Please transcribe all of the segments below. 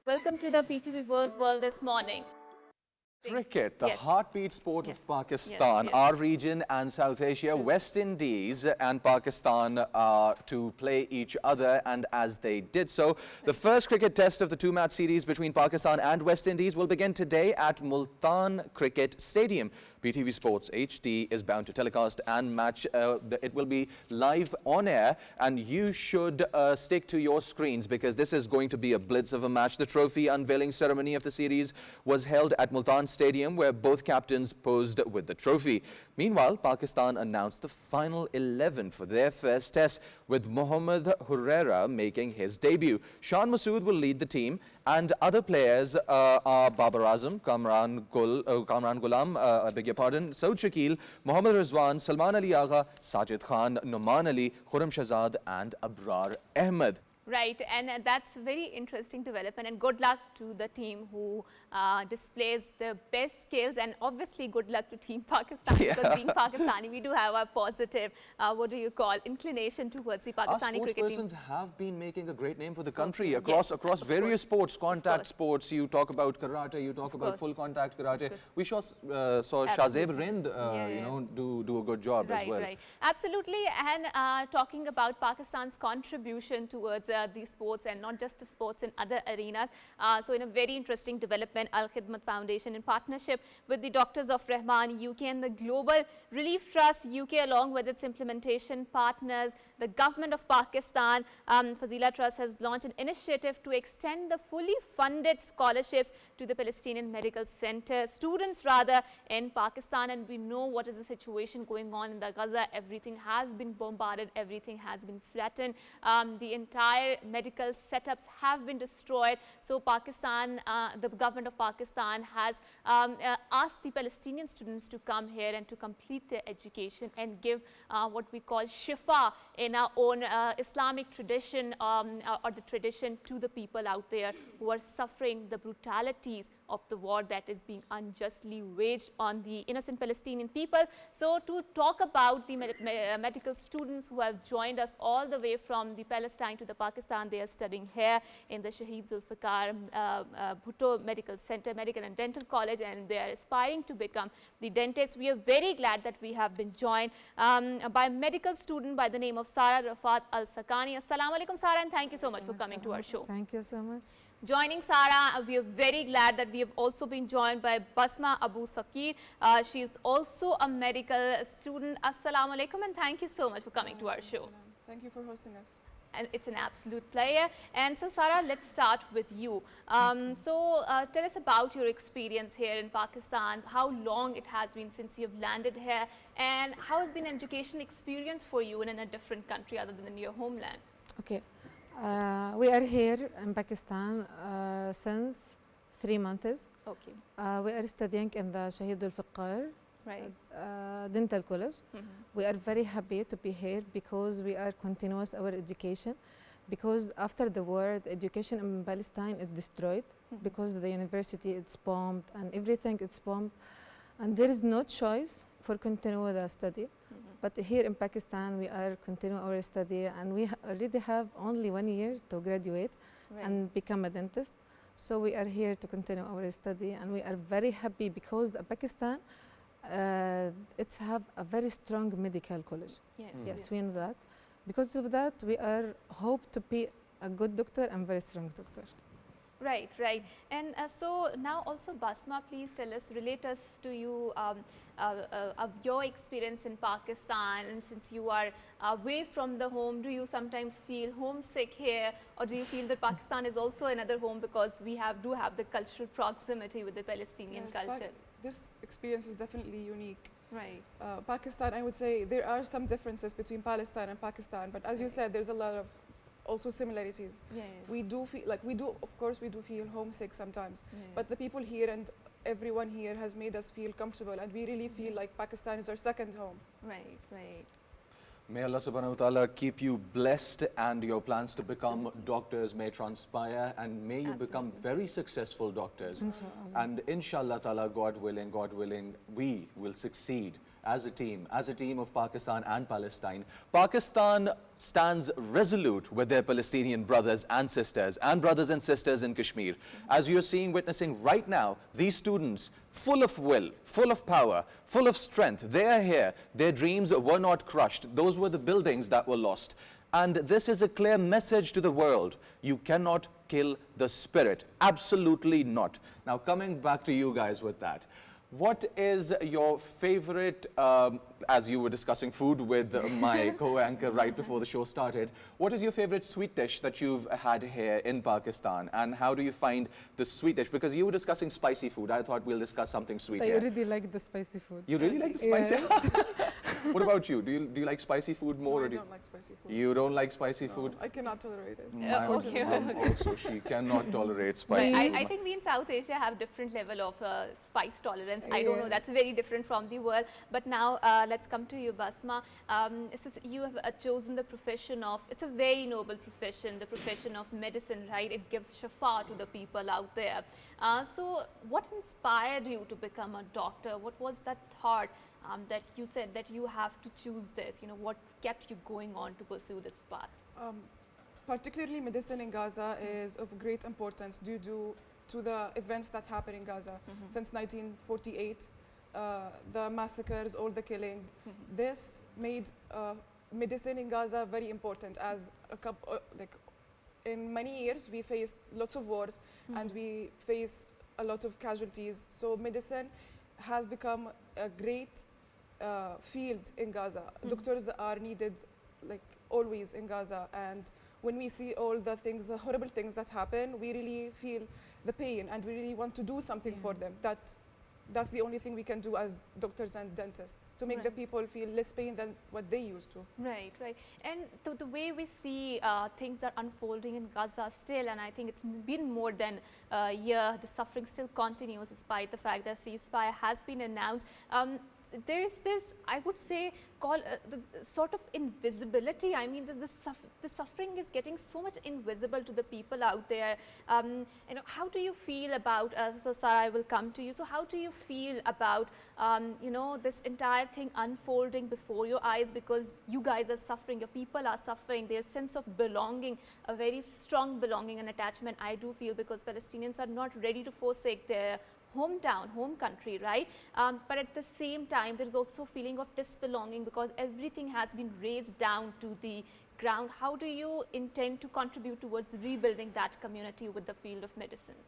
Welcome to the PTV World this morning. Cricket, the Yes. heartbeat sport Yes. of Pakistan, Yes. our region and South Asia, West Indies and Pakistan are to play each other, and as they did so, the first cricket test of the two-match series between Pakistan and West Indies will begin today at Multan Cricket Stadium. PTV Sports HD is bound to telecast and match. It will be live on air, and you should stick to your screens because this is going to be a blitz of a match. The trophy unveiling ceremony of the series was held at Multan Stadium, where both captains posed with the trophy. Meanwhile, Pakistan announced the final 11 for their first test, with Mohammad Hurrera making his debut. Shan Masood will lead the team, and other players are Babar Azam, Kamran Ghulam, I beg your pardon, Saud Shakil, Mohammad Rizwan, Salman Ali Agha, Sajid Khan, Noman Ali, Khurram Shahzad and Abrar Ahmed. Right, and that's a very interesting development, and good luck to the team who displays their best skills, and obviously good luck to Team Pakistan because being Pakistani, we do have a positive, inclination towards the Pakistani cricket team. Our sportspersons have been making a great name for the country across various sports, contact sports. You talk about karate, you talk about full contact karate. We saw Shahzeb Rind, do a good job as well. Right, absolutely, and talking about Pakistan's contribution towards these sports, and not just the sports, in other arenas. So in a very interesting development, Al Khidmat Foundation, in partnership with the Doctors of Rahman UK and the Global Relief Trust UK, along with its implementation partners, the government of Pakistan, Fazila Trust has launched an initiative to extend the fully funded scholarships to the Palestinian Medical Center students in Pakistan. And we know what is the situation going on in the Gaza. Everything has been bombarded, everything has been flattened. The entire medical setups have been destroyed. So Pakistan, the government of Pakistan has asked the Palestinian students to come here and to complete their education and give what we call shifa in our own Islamic tradition, or the tradition, to the people out there who are suffering the brutalities of the war that is being unjustly waged on the innocent Palestinian people. So to talk about the medical students who have joined us all the way from the Palestine to the Pakistan, they are studying here in the Shaheed Zulfikar Bhutto Medical Center, Medical and Dental College, and they are aspiring to become the dentists. We are very glad that we have been joined by a medical student by the name of SARA RAFAT ALSAKANI. Assalamu alaikum, SARA, and thank you so much for coming to our show. Thank you so much. Joining SARA, we are very glad that we have also been joined by BASMA ABUSAQER. She is also a medical student. Assalamu alaikum, and thank you so much for coming to our show. Thank you for hosting us. And it's an absolute pleasure. And so, SARA, let's start with you. Tell us about your experience here in Pakistan, how long it has been since you have landed here, and how has been education experience for you in a different country other than your homeland? Okay. We are here in Pakistan since 3 months. Okay. We are studying in the Shaheed Zulfikar Dental College. We are very happy to be here because we are continuous our education. Because after the war, the education in Palestine is destroyed because the university is bombed and everything is bombed, and there is no choice for continue the study. But here in Pakistan, we are continuing our study, and we already have only 1 year to graduate and become a dentist. So we are here to continue our study, and we are very happy because Pakistan, it's have a very strong medical college. Yes, we know that. Because of that, we are hope to be a good doctor and very strong doctor. Right. And so now also, BASMA, please tell us, relate us to you of your experience in Pakistan. And since you are away from the home, do you sometimes feel homesick here, or do you feel that Pakistan is also another home because we do have the cultural proximity with the Palestinian culture? This experience is definitely unique. Right. Pakistan, I would say there are some differences between Palestine and Pakistan, but as you said, there's a lot of also similarities. We do feel like of course we do feel homesick sometimes, but the people here and everyone here has made us feel comfortable, and we really feel like Pakistan is our second home. Right. May Allah subhanahu wa ta'ala keep you blessed, and your plans to become doctors may transpire, and may you become very successful doctors. And inshallah ta'ala, God willing, we will succeed as a team of Pakistan and Palestine. Pakistan stands resolute with their Palestinian brothers and sisters in Kashmir. As you're seeing, witnessing right now, these students, full of will, full of power, full of strength, they are here. Their dreams were not crushed. Those were the buildings that were lost. And this is a clear message to the world. You cannot kill the spirit. Absolutely not. Now, coming back to you guys with that. What is your favorite, as you were discussing food with my co-anchor right before the show started, what is your favorite sweet dish that you've had here in Pakistan? And how do you find the sweet dish? Because you were discussing spicy food. I thought we'll discuss something sweet here. I already like the spicy food. You really like the spicy? Yes. What about you? Do you like spicy food more? No, or I don't like spicy food. You don't like spicy No, food? I cannot tolerate it. My Okay. mom also, she cannot tolerate spicy food. I think we in South Asia have different level of spice tolerance. I don't know, that's very different from the world. But now let's come to you, Basma. You have chosen the profession of, it's a very noble profession, the profession of medicine, right? It gives shafa to the people out there. So what inspired you to become a doctor? What was that thought that you said that you have to choose this? You know, what kept you going on to pursue this path? Particularly medicine in Gaza is of great importance due to the events that happen in Gaza since 1948, the massacres, all the killing. This made medicine in Gaza very important as in many years we faced lots of wars and we face a lot of casualties. So medicine has become a great field in Gaza. Doctors are needed like always in Gaza, and when we see all the things, the horrible things that happen, we really feel the pain and we really want to do something for them. That's the only thing we can do as doctors and dentists, to make the people feel less pain than what they used to. Right, right. And the way we see things are unfolding in Gaza still, and I think it's been more than a year, the suffering still continues despite the fact that ceasefire has been announced. There is this, I would say, the sort of invisibility. I mean, the suffering is getting so much invisible to the people out there. You know, how do you feel about, so Sarah, I will come to you. So how do you feel about, you know, this entire thing unfolding before your eyes, because you guys are suffering, your people are suffering, their sense of belonging, a very strong belonging and attachment, I do feel, because Palestinians are not ready to forsake their hometown, home country, right? But at the same time, there is also a feeling of disbelonging because everything has been raised down to the ground. How do you intend to contribute towards rebuilding that community with the field of medicine?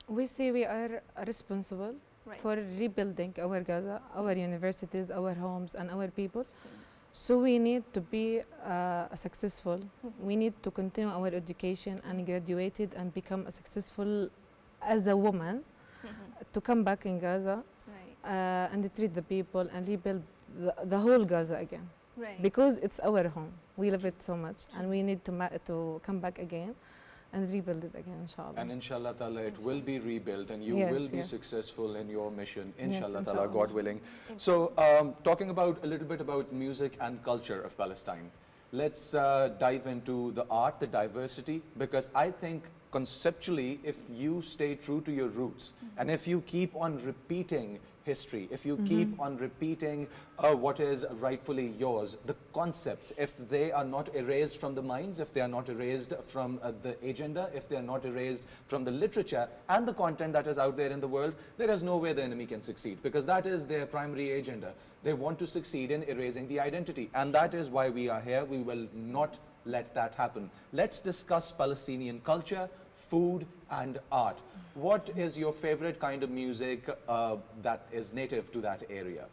We say we are responsible for rebuilding our Gaza, our universities, our homes, and our people. So we need to be successful. We need to continue our education and graduated and become successful as a woman. To come back in Gaza and treat the people and rebuild the whole Gaza again. Because it's our home. We love it so much and we need to come back again and rebuild it again, inshallah. And inshallah ta'ala, it will be rebuilt and you will be successful in your mission, inshallah ta'ala, God willing. So talking about a little bit about music and culture of Palestine, let's dive into the art, the diversity, because I think conceptually, if you stay true to your roots and if you keep on repeating history, if you keep on repeating what is rightfully yours, the concepts, if they are not erased from the minds, if they are not erased from the agenda, if they are not erased from the literature and the content that is out there in the world, there is no way the enemy can succeed, because that is their primary agenda. They want to succeed in erasing the identity, and that is why we are here. We will not let that happen. Let's discuss Palestinian culture, food and art. What is your favorite kind of music that is native to that area?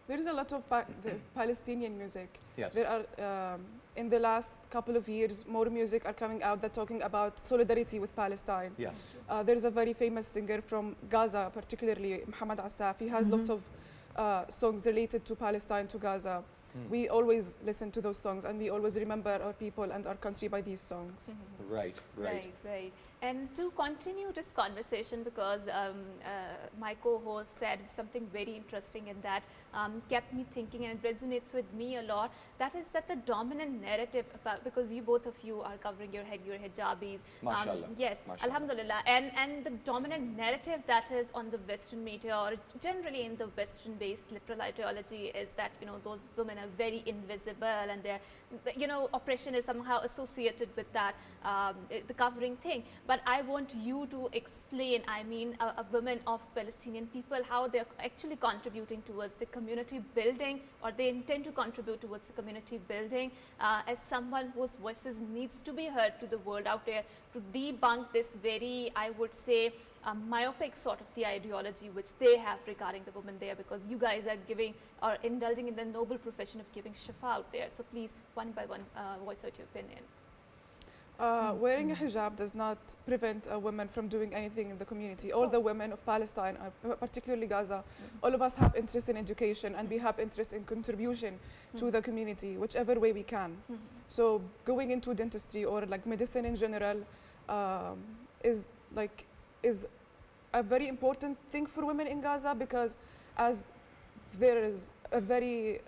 There is a lot of Palestinian music. Yes. There are, in the last couple of years, more music are coming out that talking about solidarity with Palestine. Yes. There's a very famous singer from Gaza, particularly Muhammad Assaf. He has lots of songs related to Palestine, to Gaza. We always listen to those songs and we always remember our people and our country by these songs. Right, right. Right. And to continue this conversation, because my co-host said something very interesting and that kept me thinking and resonates with me a lot, that is that the dominant narrative about, because you both of you are covering your head, your hijabis. Mashallah. Yes, Mashallah. alhamdulillah. And the dominant narrative that is on the Western media or generally in the Western-based liberal ideology is that, you know, those women are very invisible and their, you know, oppression is somehow associated with that, the covering thing. But I want you to explain, I mean, a women of Palestinian people, how they're actually contributing towards the community building, or they intend to contribute towards the community building as someone whose voices needs to be heard to the world out there to debunk this very, I would say, myopic sort of the ideology which they have regarding the women there, because you guys are giving or indulging in the noble profession of giving shifa out there. So please, one by one, voice out your opinion. Wearing a hijab does not prevent a woman from doing anything in the community. All the women of Palestine, particularly Gaza, all of us have interest in education and we have interest in contribution to the community, whichever way we can. So going into dentistry or like medicine in general is a very important thing for women in Gaza, because as there is a very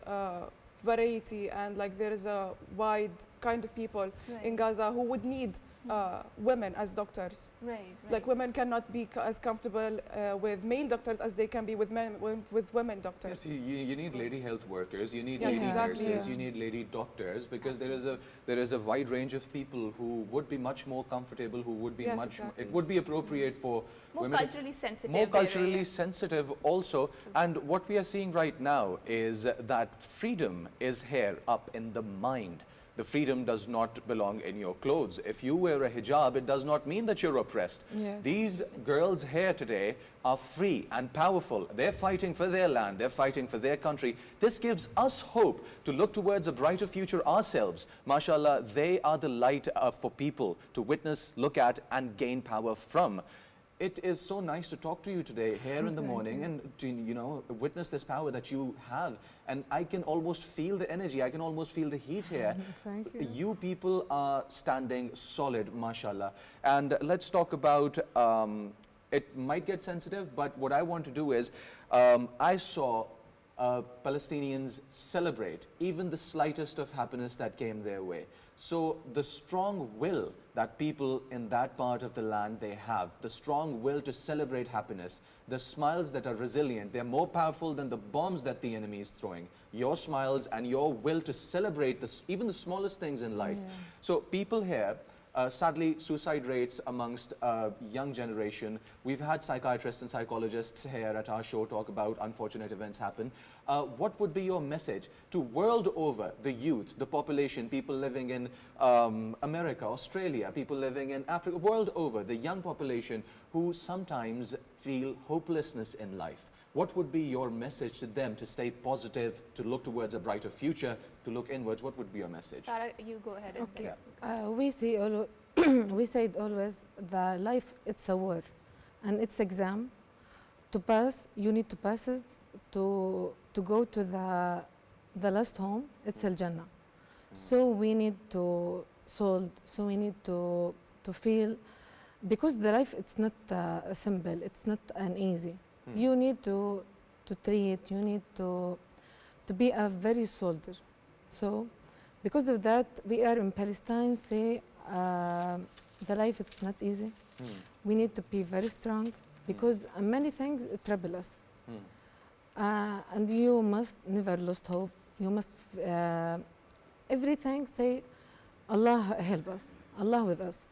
variety and like there is a wide kind of people in Gaza who would need women as doctors. Like women cannot be as comfortable with male doctors as they can be with men, with women doctors. Yes, you need lady health workers, you need lady nurses, you need lady doctors, because there is a wide range of people who would be much more comfortable, who would be it would be appropriate for more women culturally sensitive. More culturally sensitive also. And what we are seeing right now is that freedom is here up in the mind. The freedom does not belong in your clothes. If you wear a hijab, it does not mean that you're oppressed. These girls here today are free and powerful. They're fighting for their land. They're fighting for their country. This gives us hope to look towards a brighter future ourselves. MashaAllah, they are the light for people to witness, look at, and gain power from. It is so nice to talk to you today here in the morning and to, you know, witness this power that you have. And I can almost feel the energy. I can almost feel the heat here. Thank you. You people are standing solid, mashallah. And let's talk about, it might get sensitive, but what I want to do is, I saw Palestinians celebrate even the slightest of happiness that came their way. So the strong will that people in that part of the land they have, the strong will to celebrate happiness, the smiles that are resilient, they're more powerful than the bombs that the enemy is throwing. Your smiles and your will to celebrate even the smallest things in life. So people here, sadly, suicide rates amongst young generation. We've had psychiatrists and psychologists here at our show talk about unfortunate events happen. What would be your message to world over, the youth, the population, people living in America, Australia, people living in Africa, world over, the young population who sometimes feel hopelessness in life? What would be your message to them to stay positive, to look towards a brighter future, to look inwards? What would be your message? Sarah, you go ahead. Okay. We said always the life, it's a war and it's exam. To pass, you need to pass it to go to the last home, it's Al-Jannah. So we need to solve, so we need to feel, because the life, it's not simple, it's not an easy. You need to treat, you need to be a very soldier. So because of that, we are in Palestine, say the life, it's not easy. We need to be very strong, because many things trouble us. And you must never lose hope. You must, everything say, Allah help us, Allah with us.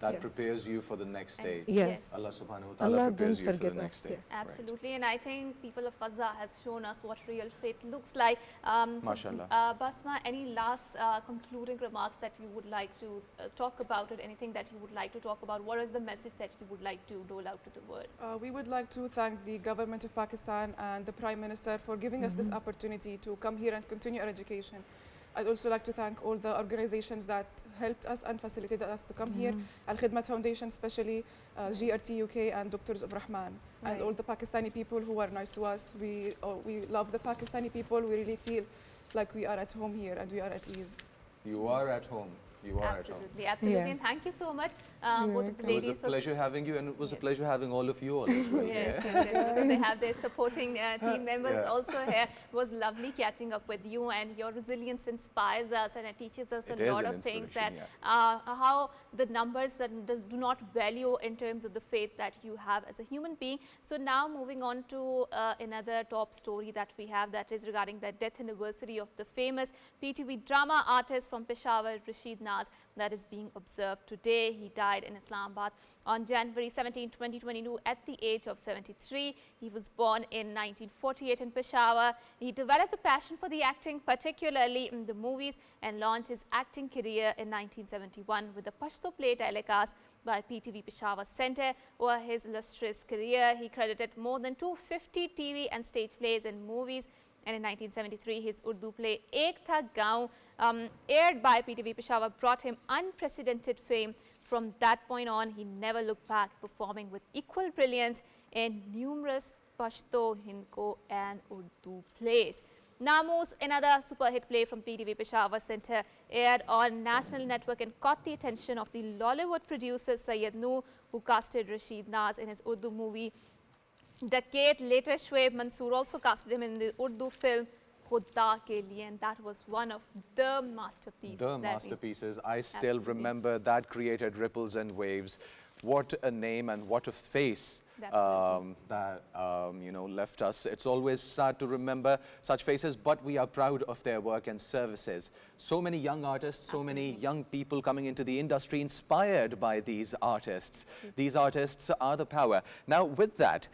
That prepares you for the next stage. Yes. Allah subhanahu wa ta'ala prepares you for the next stage. Absolutely. And I think people of Gaza has shown us what real faith looks like. MashaAllah. Basma, any last concluding remarks that you would like to talk about, or anything that you would like to talk about? What is the message that you would like to dole out to the world? We would like to thank the government of Pakistan and the Prime Minister for giving us this opportunity to come here and continue our education. I'd also like to thank all the organizations that helped us and facilitated us to come here. Al-Khidmat Foundation, especially GRT UK and Doctors of Rahman, and all the Pakistani people who are nice to us. We love the Pakistani people. We really feel like we are at home here and we are at ease. You are at home. You are absolutely, absolutely. Yes. And thank you so much, both of the It ladies. was a pleasure having you, and it was a pleasure having all of you all as well. Yes, because they have their supporting team members also here. It was lovely catching up with you, and your resilience inspires us and it teaches us a lot of things that how the numbers do not value in terms of the faith that you have as a human being. So now moving on to another top story that we have, that is regarding the death anniversary of the famous PTV drama artist from Peshawar, Rashid Naz, that is being observed today. He died in Islamabad on January 17, 2022 at the age of 73. He was born in 1948 in Peshawar. He developed a passion for the acting, particularly in the movies, and launched his acting career in 1971 with the Pashto play telecast by PTV Peshawar Center. Over his illustrious career, he credited more than 250 TV and stage plays and movies. And in 1973, his Urdu play Ek Tha Gaon, aired by PTV Peshawar, brought him unprecedented fame. From that point on, he never looked back, performing with equal brilliance in numerous Pashto, Hindko and Urdu plays. Namood, another super hit play from PTV Peshawar Center, aired on National Network and caught the attention of the Lollywood producer Syed, who casted Rashid Naz in his Urdu movie Decade. Later, Shoaib Mansoor also casted him in the Urdu film Khuda Ke Liye, and that was one of the masterpieces. The masterpieces. I still remember that created ripples and waves. What a name and what a face that you know, left us. It's always sad to remember such faces, but we are proud of their work and services. So many young artists, so many young people coming into the industry inspired by these artists. These artists are the power. Now with that,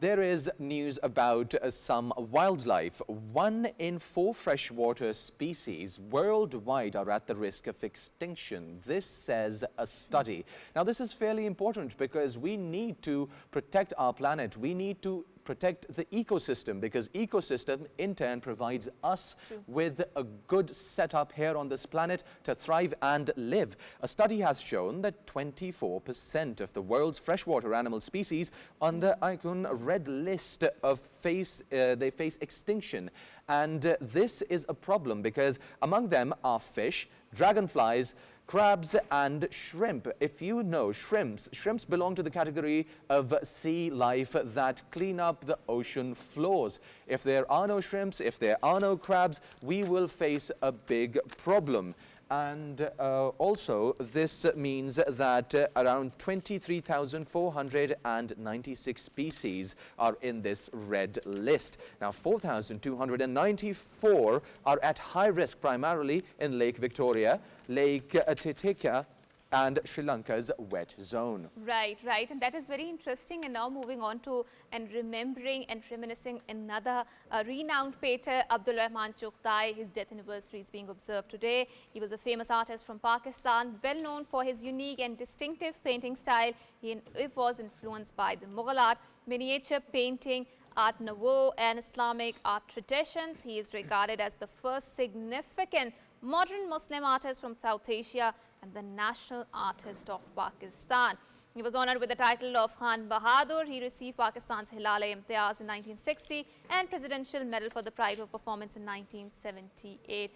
there is news about some wildlife. 1 in 4 freshwater species worldwide are at the risk of extinction. This says a study. Now this is fairly important because we need to protect our planet. We need to protect the ecosystem, because ecosystem in turn provides us with a good setup here on this planet to thrive and live. A study has shown that 24% of the world's freshwater animal species on the ICANN red list of face extinction. And this is a problem because among them are fish, dragonflies, crabs and shrimp. If you know shrimps belong to the category of sea life that clean up the ocean floors. If there are no shrimps, if there are no crabs, we will face a big problem. And also this means that around 23,496 species are in this red list. Now 4,294 are at high risk, primarily in Lake Victoria, Lake Titicaca and Sri Lanka's wet zone. Right, right. And that is very interesting. And now moving on to and remembering and reminiscing another renowned painter, Abdul Chugtai. His death anniversary is being observed today. He was a famous artist from Pakistan, well known for his unique and distinctive painting style. He was influenced by the Mughal art, miniature painting, Art Nouveau and Islamic art traditions. He is regarded as the first significant modern Muslim artist from South Asia and the national artist of Pakistan. He was honored with the title of Khan Bahadur. He received Pakistan's Hilal-e-Imtiaz in 1960 and Presidential Medal for the Pride of Performance in 1978.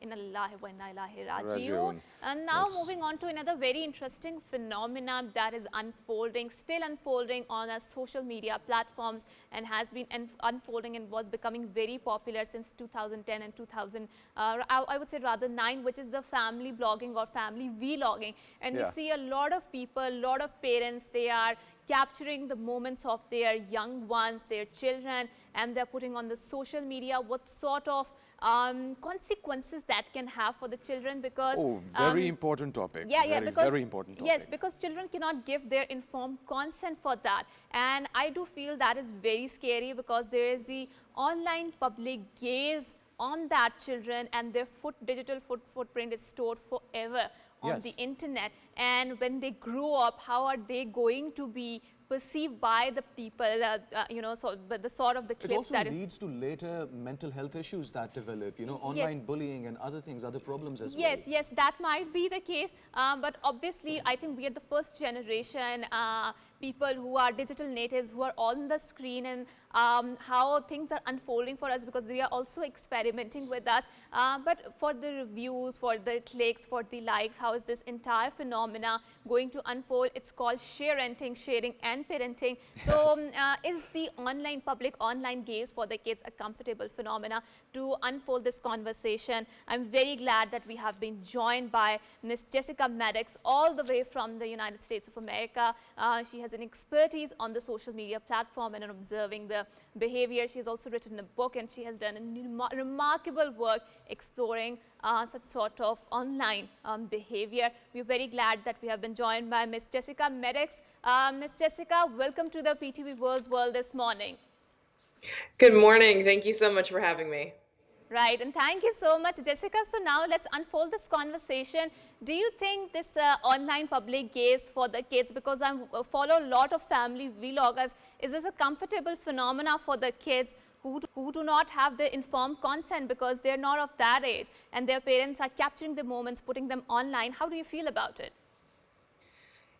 Inna lillahi wa inna ilaihi raji'un. And now moving on to another very interesting phenomenon that is unfolding, still unfolding on our social media platforms, and has been unfolding and was becoming very popular since 2010 and 2000, I would say rather 9, which is the family blogging or family vlogging. And we see a lot of people, a lot of parents, they are capturing the moments of their young ones, their children, and they're putting on the social media what sort of consequences that can have for the children, because very important topic. Very important topic. Yes, because children cannot give their informed consent for that, and I do feel that is very scary, because there is the online public gaze on that children, and their digital footprint is stored forever on the internet. And when they grow up, how are they going to be perceived by the people, you know, so but the sort of the clips that... It also leads to later mental health issues that develop, you know, online bullying and other things, other problems as well. Yes, that might be the case, but obviously I think we are the first generation people who are digital natives, who are on the screen, and how things are unfolding for us, because they are also experimenting with us. But for the reviews, for the clicks, for the likes, how is this entire phenomena going to unfold? It's called sharenting, sharing and parenting. So is the public online gaze for the kids a comfortable phenomena to unfold this conversation? I'm very glad that we have been joined by Ms. Jessica MADDOX, all the way from the United States of America. She has an expertise on the social media platform and on observing the behavior. She has also written a book, and she has done a remarkable work exploring such sort of online behavior. We're very glad that we have been joined by Ms. Jessica MADDOX. Ms. Jessica, welcome to the PTV World this morning. Good morning. Thank you so much for having me. Right, and thank you so much, Jessica. So now let's unfold this conversation. Do you think this online public gaze for the kids, because I follow a lot of family vloggers, is this a comfortable phenomena for the kids who do not have the informed consent because they're not of that age and their parents are capturing the moments, putting them online? How do you feel about it?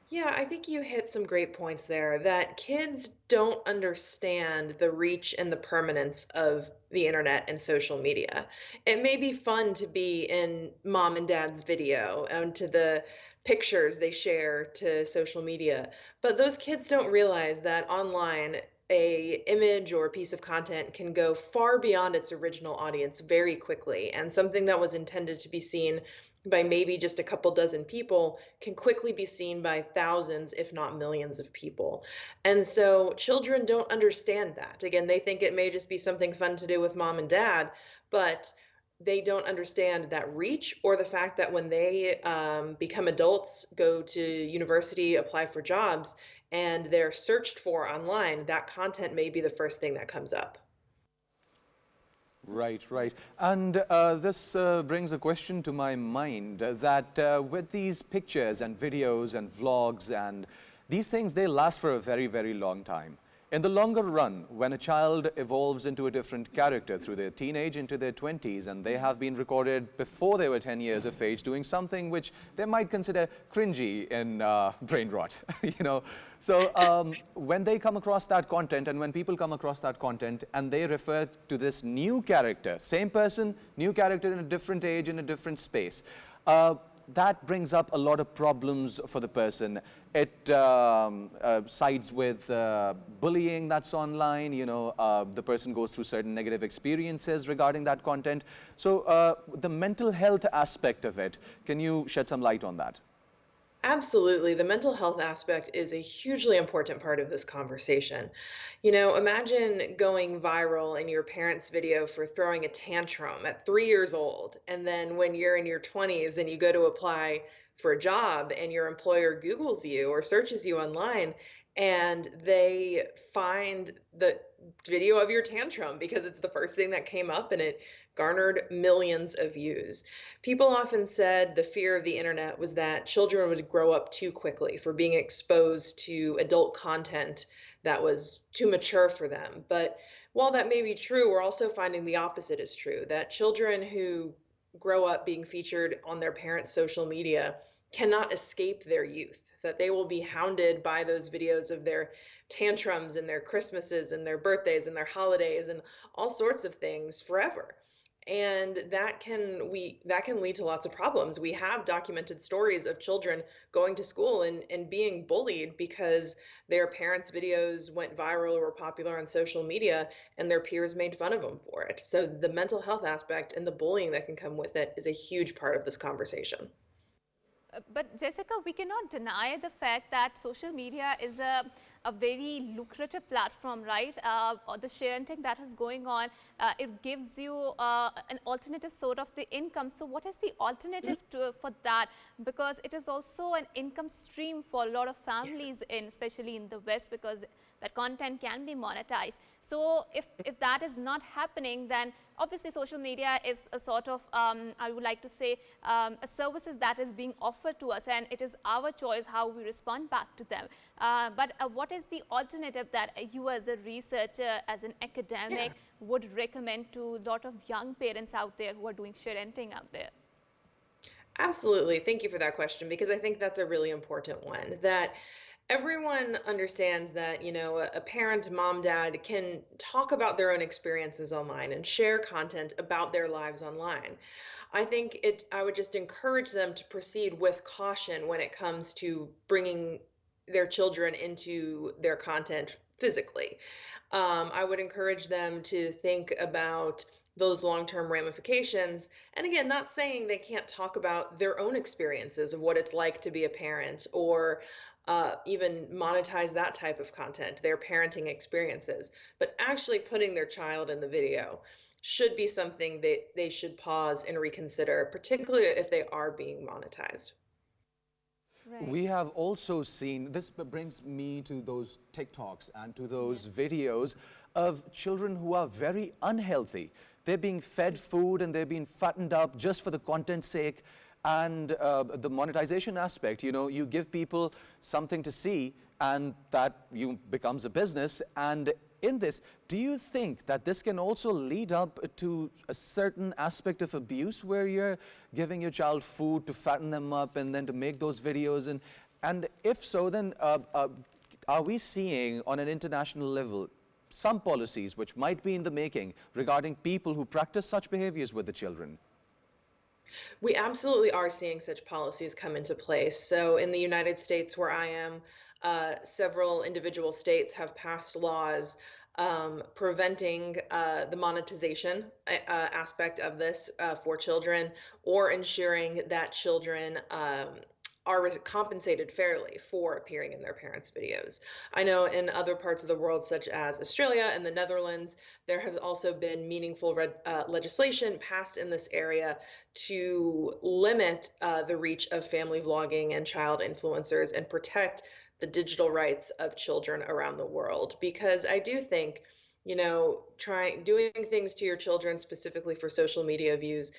Yeah, I think you hit some great points there, that kids don't understand the reach and the permanence of the internet and social media. It may be fun to be in mom and dad's video and to the pictures they share to social media, but those kids don't realize that online a image or a piece of content can go far beyond its original audience very quickly, and something that was intended to be seen by maybe just a couple dozen people can quickly be seen by thousands, if not millions of people. And so children don't understand that. Again, they think it may just be something fun to do with mom and dad, but they don't understand that reach, or the fact that when they become adults, go to university, apply for jobs, and they're searched for online, that content may be the first thing that comes up. Right, right. And this brings a question to my mind, that with these pictures and videos and vlogs and these things, they last for a very, very long time. In the longer run, when a child evolves into a different character through their teenage into their 20s, and they have been recorded before they were 10 years of age doing something which they might consider cringy in brain rot, you know. So when they come across that content, and when people come across that content and they refer to this new character, same person, new character in a different age, in a different space, that brings up a lot of problems for the person. It sides with bullying that's online, you know, the person goes through certain negative experiences regarding that content. So the mental health aspect of it, can you shed some light on that? Absolutely. The mental health aspect is a hugely important part of this conversation. You know, imagine going viral in your parents' video for throwing a tantrum at 3 years old, and then when you're in your 20s and you go to apply for a job and your employer Googles you or searches you online, and they find the video of your tantrum because it's the first thing that came up and it garnered millions of views. People often said the fear of the internet was that children would grow up too quickly for being exposed to adult content that was too mature for them. But while that may be true, we're also finding the opposite is true, that children who grow up being featured on their parents' social media cannot escape their youth, that they will be hounded by those videos of their tantrums and their Christmases and their birthdays and their holidays and all sorts of things forever. And that can lead to lots of problems. We have documented stories of children going to school and being bullied because their parents' videos went viral or were popular on social media and their peers made fun of them for it. So the mental health aspect and the bullying that can come with it is a huge part of this conversation. But Jessica, we cannot deny the fact that social media is a very lucrative platform, right? The sharenting that is going on, it gives you an alternative sort of the income. So what is the alternative for that? Because it is also an income stream for a lot of families, especially in the West, because that content can be monetized. So if that is not happening, then obviously social media is a sort of, I would like to say, a services that is being offered to us, and it is our choice how we respond back to them. But what is the alternative that you as a researcher, as an academic, would recommend to a lot of young parents out there who are doing sharenting out there? Absolutely. Thank you for that question, because I think that's a really important one. That Everyone understands that, you know, a parent, mom, dad can talk about their own experiences online and share content about their lives online. I would just encourage them to proceed with caution when it comes to bringing their children into their content physically. I would encourage them to think about those long-term ramifications. And again, not saying they can't talk about their own experiences of what it's like to be a parent, or even monetize that type of content, their parenting experiences. But actually putting their child in the video should be something that they should pause and reconsider, particularly if they are being monetized. Right. We have also seen, this brings me to those TikToks and to those videos of children who are very unhealthy. They're being fed food and they're being fattened up just for the content's sake. And the monetization aspect, you know, you give people something to see and that becomes a business. And in this, do you think that this can also lead up to a certain aspect of abuse where you're giving your child food to fatten them up and then to make those videos? And if so, then are we seeing on an international level some policies which might be in the making regarding people who practice such behaviors with the children? We absolutely are seeing such policies come into place. So in the United States, where I am, several individual states have passed laws preventing the monetization aspect of this for children, or ensuring that children are compensated fairly for appearing in their parents' videos. I know in other parts of the world, such as Australia and the Netherlands, there has also been meaningful legislation passed in this area to limit the reach of family vlogging and child influencers and protect the digital rights of children around the world. Because I do think, you know, doing things to your children specifically for social media views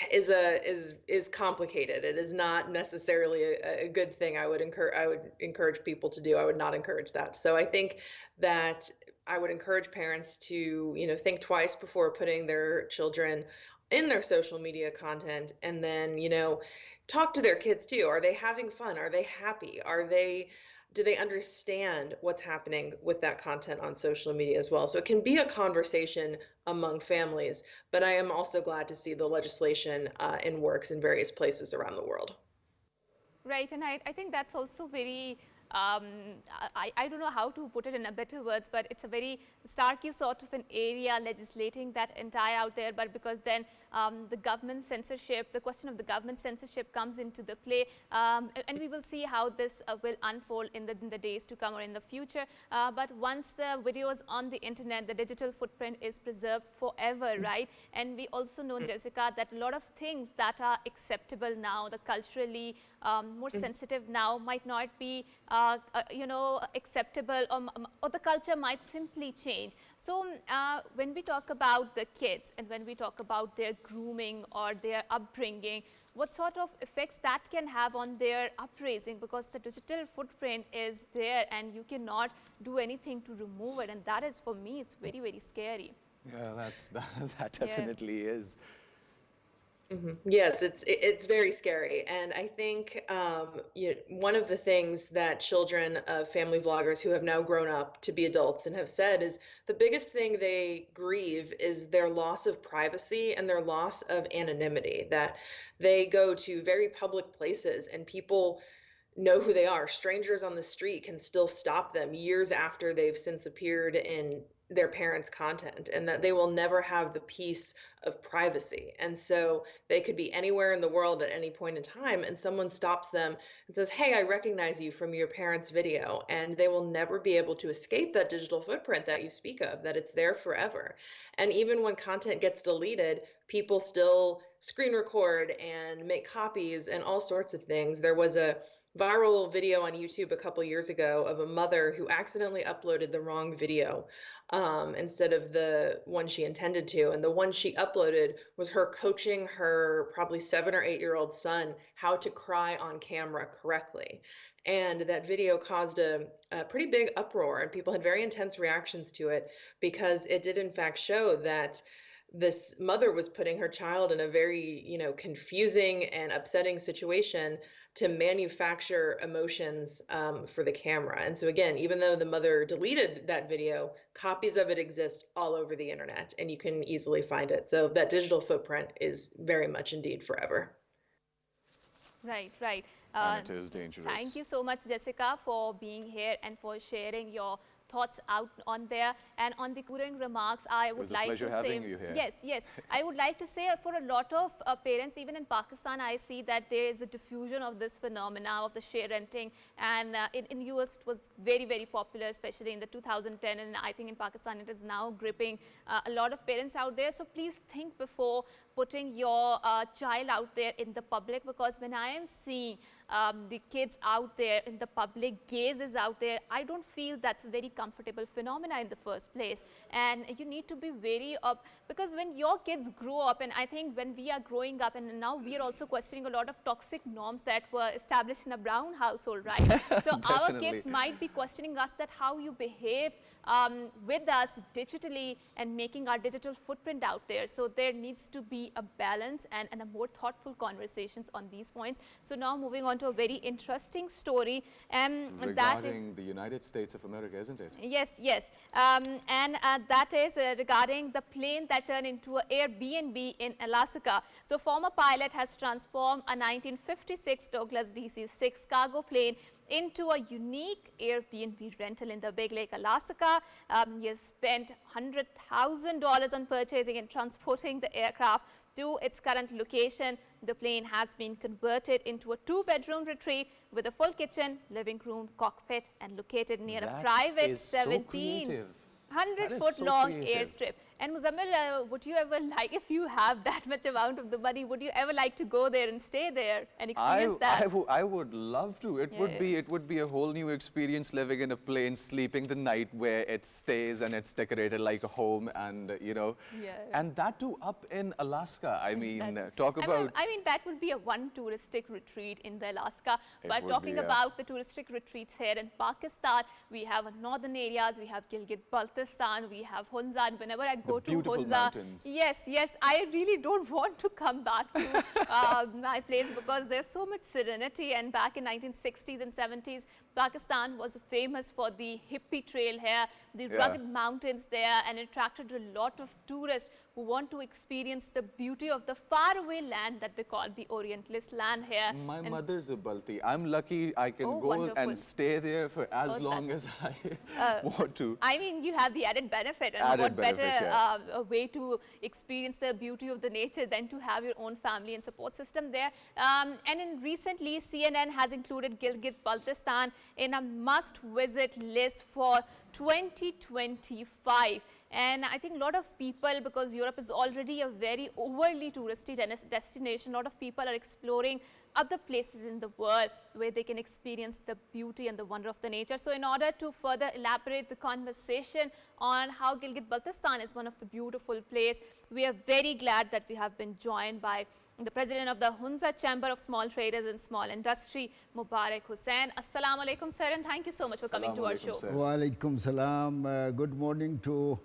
is complicated. It is not necessarily a good thing. I would encourage people to do. I would not encourage that. So I think that I would encourage parents to, you know, think twice before putting their children in their social media content, and then, you know, talk to their kids too. Are they having fun? Are they happy? Do they understand what's happening with that content on social media as well? So it can be a conversation among families, but I am also glad to see the legislation in works in various places around the world. Right, and I think that's also very, I don't know how to put it in a better words, but it's a very starky sort of an area legislating that entire out there. But because then the government censorship, the question of the government censorship comes into the play, and we will see how this will unfold in the days to come or in the future. But once the video is on the internet, the digital footprint is preserved forever, right? And we also know, Jessica, that a lot of things that are acceptable now, the culturally more sensitive now, might not be you know, acceptable, or the culture might simply change. So when we talk about the kids and when we talk about their grooming or their upbringing, what sort of effects that can have on their upraising, because the digital footprint is there and you cannot do anything to remove it, and that is, for me, it's very, very scary. Yeah, that definitely is. Yes, it's very scary, and I think one of the things that children of family vloggers who have now grown up to be adults and have said is the biggest thing they grieve is their loss of privacy and their loss of anonymity. That they go to very public places and people know who they are. Strangers on the street can still stop them years after they've since appeared in their parents' content, and that they will never have the peace of privacy. And so they could be anywhere in the world at any point in time, and someone stops them and says, "Hey, I recognize you from your parents' video," and they will never be able to escape that digital footprint that you speak of, that it's there forever. And even when content gets deleted, people still screen record and make copies and all sorts of things. There was a viral video on YouTube a couple years ago of a mother who accidentally uploaded the wrong video instead of the one she intended to. And the one she uploaded was her coaching her probably 7 or 8-year-old son how to cry on camera correctly. And that video caused a pretty big uproar, and people had very intense reactions to it, because it did in fact show that this mother was putting her child in a very, you know, confusing and upsetting situation to manufacture emotions for the camera. And so again, even though the mother deleted that video, copies of it exist all over the internet and you can easily find it. So that digital footprint is very much indeed forever. Right, right. And it is dangerous. Thank you so much, Jessica, for being here and for sharing your thoughts out on there. And on the concluding remarks, I would like to say, having you here. Yes, yes, I would like to say for a lot of parents, even in Pakistan, I see that there is a diffusion of this phenomena of the sharenting, and in US it was very, very popular, especially in the 2010, and I think in Pakistan it is now gripping a lot of parents out there. So please think before putting your child out there in the public, because when I am seeing the kids out there in the public, gazes out there, I don't feel that's a very comfortable phenomena in the first place. And you need to be very because when your kids grow up, and I think when we are growing up, and now we are also questioning a lot of toxic norms that were established in a brown household, right? So our kids might be questioning us that how you behave with us digitally and making our digital footprint out there. So there needs to be a balance and a more thoughtful conversations on these points. So now moving on to a very interesting story. Regarding that is the United States of America, isn't it? Yes, yes. And that is regarding the plane that turned into an Airbnb in Alaska. So former pilot has transformed a 1956 Douglas DC-6 cargo plane into a unique Airbnb rental in the Big Lake, Alaska. He has spent $100,000 on purchasing and transporting the aircraft to its current location. The plane has been converted into a 2-bedroom retreat with a full kitchen, living room, cockpit, and located near a private 1,700-foot long airstrip. And Muzzammil, would you ever like, if you have that much amount of the money, would you ever like to go there and stay there and experience that? I would love to. It would be a whole new experience living in a plane, sleeping the night where it stays and it's decorated like a home, and you know, and that too up in Alaska. I mean, talk about. I mean, that would be a one touristic retreat in the Alaska. But talking about the touristic retreats here in Pakistan, we have northern areas, we have Gilgit-Baltistan, we have HUNZA, and whenever I go to HUNZA, yes, I really don't want to come back to my place, because there's so much serenity. And back in 1960s and 70s, Pakistan was famous for the hippie trail here, the rugged mountains there, and attracted a lot of tourists who want to experience the beauty of the faraway land that they call the Orientalist land here. My mother's a Balti. I'm lucky I can go and stay there for as long as I want to. I mean, you have the added benefit, and what better way to experience the beauty of the nature than to have your own family and support system there. And in recently, CNN has included Gilgit-Baltistan in a must-visit list for 2025. And I think a lot of people, because Europe is already a very overly touristy destination, a lot of people are exploring other places in the world where they can experience the beauty and the wonder of the nature. So in order to further elaborate the conversation on how Gilgit-Baltistan is one of the beautiful places, we are very glad that we have been joined by the president of the HUNZA Chamber of Small Traders and Small Industry, MUBARAK HUSSAIN. Assalamu alaikum, sir, and thank you so much for coming to our show. Wa alaikum salam. Good morning to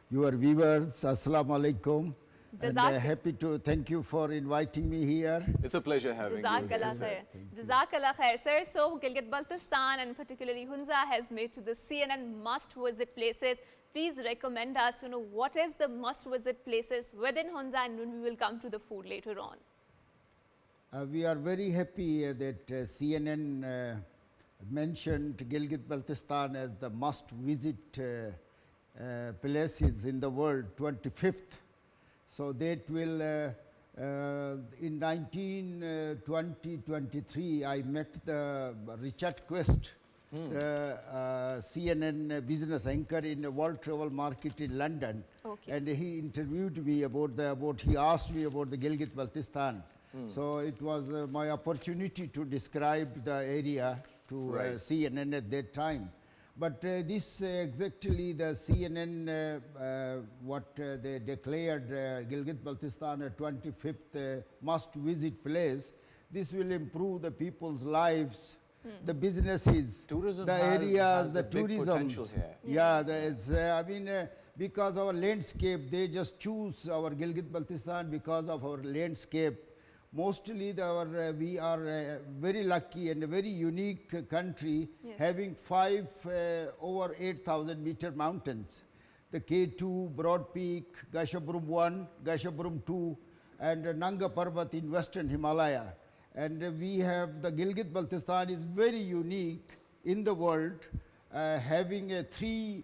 your viewers. Assalamu alaikum. And happy to thank you for inviting me here. It's a pleasure having you. Jazakallah khair, sir. So Gilgit-Baltistan and particularly HUNZA has made to the CNN must-visit places. Please recommend us, what is the must-visit places within HUNZA, and when we will come to the food later on. We are very happy that CNN mentioned Gilgit-Baltistan as the must-visit places in the world, 25th. So that will, in 2023, I met the Richard Quest, CNN business anchor in the World Travel Market in London. And he interviewed me he asked me about the Gilgit-Baltistan. So it was my opportunity to describe the area to CNN at that time. But this exactly the CNN, what they declared Gilgit-Baltistan a 25th must-visit place. This will improve the people's lives, the businesses, tourism the areas, the tourism. Yeah, I mean, because our landscape, they just choose our Gilgit-Baltistan because of our landscape, Mostly we are very lucky and a very unique country, having 5 over 8,000 meter mountains. The K2, Broad Peak, Gasherbrum 1, Gasherbrum 2, and Nanga Parbat in Western Himalaya. And we have the Gilgit-Baltistan is very unique in the world, having 3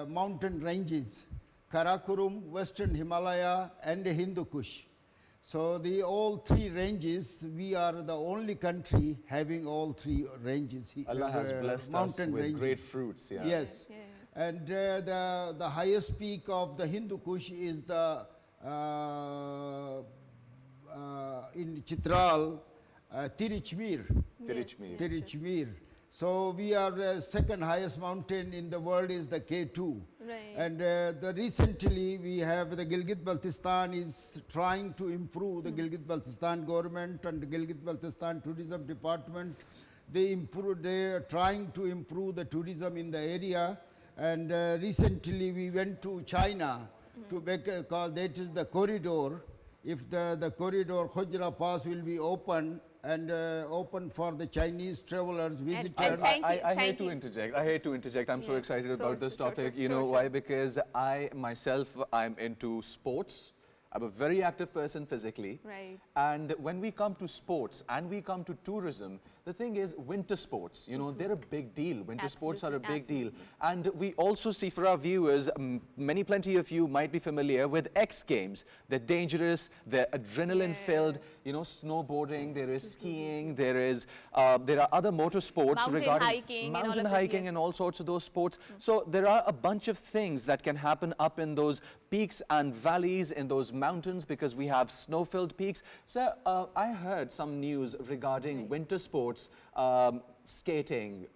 mountain ranges, Karakoram, Western Himalaya, and Hindu Kush. So all 3 ranges, we are the only country having all 3 ranges. Allah has blessed us with great fruits. Yeah. Yes. Yeah. And the highest peak of the Hindu Kush is the in Chitral, Tirichmir. Tirichmir. So we are second highest mountain in the world is the K2. Right. And recently we have the Gilgit-Baltistan is trying to improve the Gilgit-Baltistan government and the Gilgit-Baltistan tourism department. They are trying to improve the tourism in the area. And recently we went to China to make a call, that is the corridor. If the corridor Hajra Pass will be open and open for the Chinese travelers, visitors. I hate to interject. I hate to interject. I'm so excited about this topic. You know why? Because I myself, I'm into sports. I'm a very active person physically. Right. And when we come to sports and we come to tourism, the thing is winter sports, you know, they're a big deal. Winter sports are a big deal. And we also see for our viewers, plenty of you might be familiar with X Games. They're dangerous, they're adrenaline filled, you know, snowboarding, there is skiing, there are other motorsports regarding mountain hiking and all sorts of those sports. So there are a bunch of things that can happen up in those peaks and valleys, in those mountains, because we have snow-filled peaks. So I heard some news regarding winter sports, skating,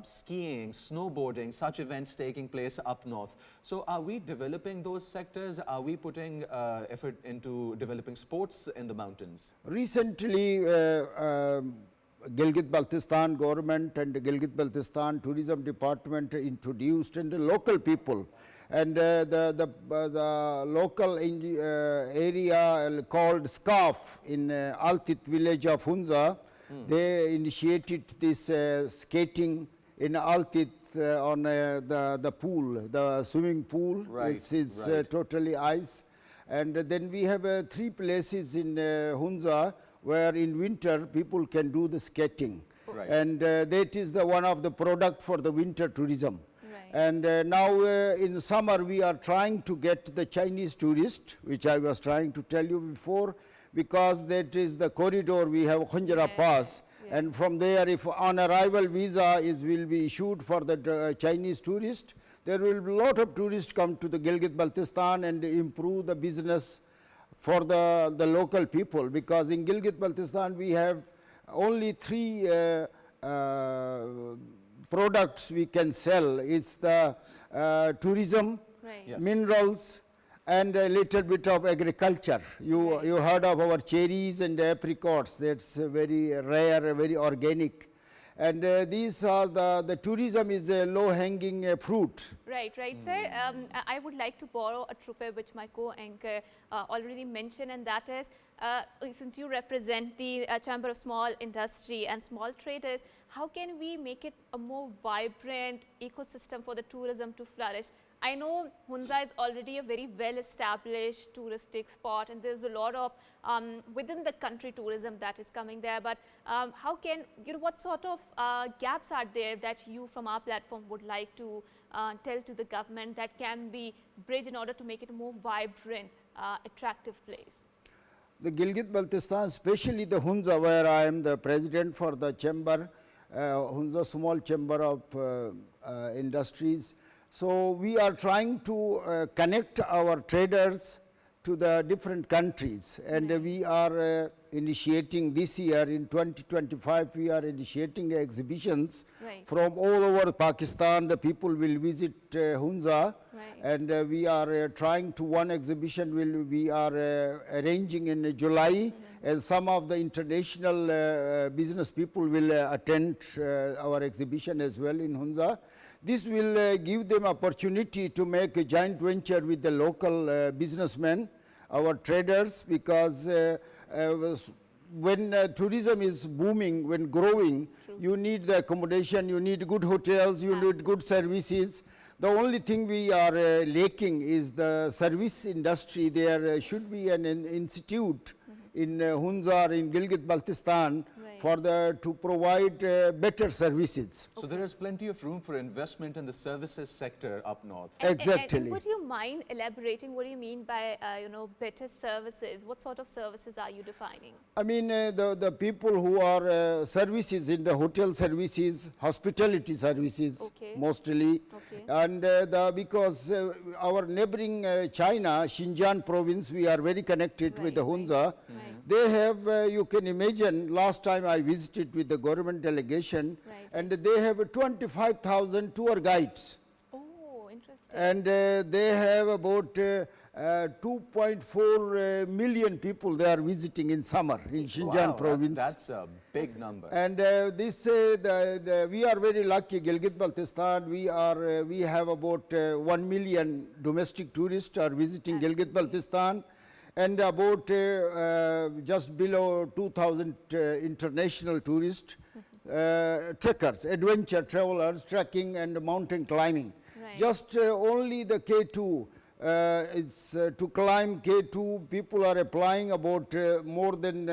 skiing, snowboarding, such events taking place up north. So are we developing those sectors? Are we putting effort into developing sports in the mountains? Recently, Gilgit-Baltistan government and the Gilgit-Baltistan tourism department introduced, and the local people and the local area called SCAF in Altit village of HUNZA, they initiated this skating in Altit on the pool, the swimming pool. Right, it's totally ice. And then we have 3 places in HUNZA where in winter people can do the skating. Right. And that is the one of the product for the winter tourism. Right. And now in summer we are trying to get the Chinese tourist, which I was trying to tell you before, because that is the corridor. We have Hajra Pass, and from there, if on arrival visa will be issued for the Chinese tourist, there will be a lot of tourists come to the Gilgit-Baltistan and improve the business for the local people, because in Gilgit-Baltistan we have only 3 products we can sell. It's the tourism, minerals, and a little bit of agriculture. You heard of our cherries and apricots. That's very rare, very organic. And these are the tourism is a low-hanging fruit. Right, sir. I would like to borrow a trupe which my co-anchor already mentioned, and that is, since you represent the Chamber of Small Industry and Small Traders, how can we make it a more vibrant ecosystem for the tourism to flourish? I know HUNZA is already a very well-established touristic spot, and there's a lot of within the country tourism that is coming there. But how can, what sort of gaps are there that you from our platform would like to tell to the government that can be bridged in order to make it a more vibrant, attractive place? The Gilgit-Baltistan, especially the HUNZA, where I am the president for the chamber, HUNZA Small Chamber of Industries. So we are trying to connect our traders to the different countries, and we are initiating this year in 2025, we are initiating exhibitions from all over Pakistan. The people will visit HUNZA, and we are trying to one exhibition we are arranging in July, and some of the international business people will attend our exhibition as well in HUNZA. This will give them opportunity to make a joint venture with the local businessmen our traders, because when tourism is booming, when growing, you need the accommodation, you need good hotels, you need good services. The only thing we are lacking is the service industry. There should be an institute in HUNZA or in Gilgit-Baltistan to provide better services. So there is plenty of room for investment in the services sector up north. Exactly. And would you mind elaborating what do you mean by better services? What sort of services are you defining? I mean the people who are services in the hotel services, hospitality services mostly, and because our neighboring China, Xinjiang province, we are very connected with the HUNZA. They have, you can imagine, last time I visited with the government delegation, and they have 25,000 tour guides. Oh, interesting. And they have about 2.4 million people they are visiting in summer in Xinjiang province. That's a big number. And we are very lucky, Gilgit-Baltistan. We have about 1 million domestic tourists are visiting Gilgit-Baltistan, and about just below 2,000 international tourists, trekkers, adventure travelers, trekking and mountain climbing. Just only the K2, to climb K2, people are applying about more than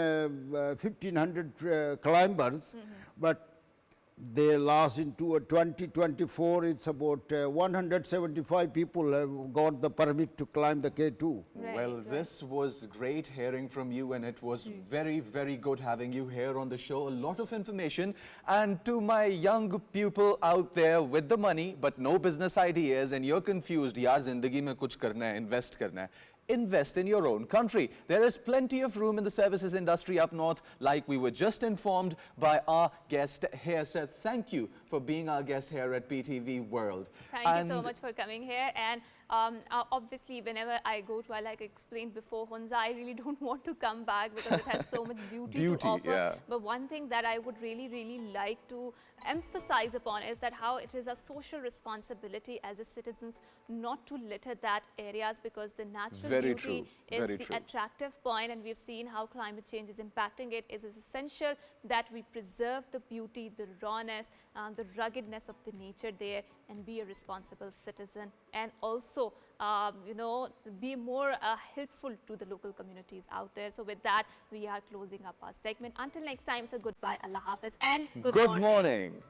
1,500 climbers, but they last into 2024, it's about 175 people have got the permit to climb the K2. Well, this was great hearing from you, and it was very, very good having you here on the show. A lot of information. And to my young people out there with the money but no business ideas, and you're confused, yaar zindagi mein kuch karna hai, invest karna hai. Invest in your own country. There is plenty of room in the services industry up north, like we were just informed by our guest here. So thank you for being our guest here at PTV World. Thank you so much for coming here. And obviously, whenever I go to, like I explained before, HUNZA, I really don't want to come back because it has so much beauty to offer. But one thing that I would really, really like to emphasize upon is that how it is a social responsibility as a citizens not to litter that areas, because the natural beauty is the attractive point, and we've seen how climate change is impacting it. It is essential that we preserve the beauty, the rawness, the ruggedness of the nature there, and be a responsible citizen, and also be more helpful to the local communities out there. So with that, we are closing up our segment. Until next time, so goodbye, Allah Hafiz, and good morning.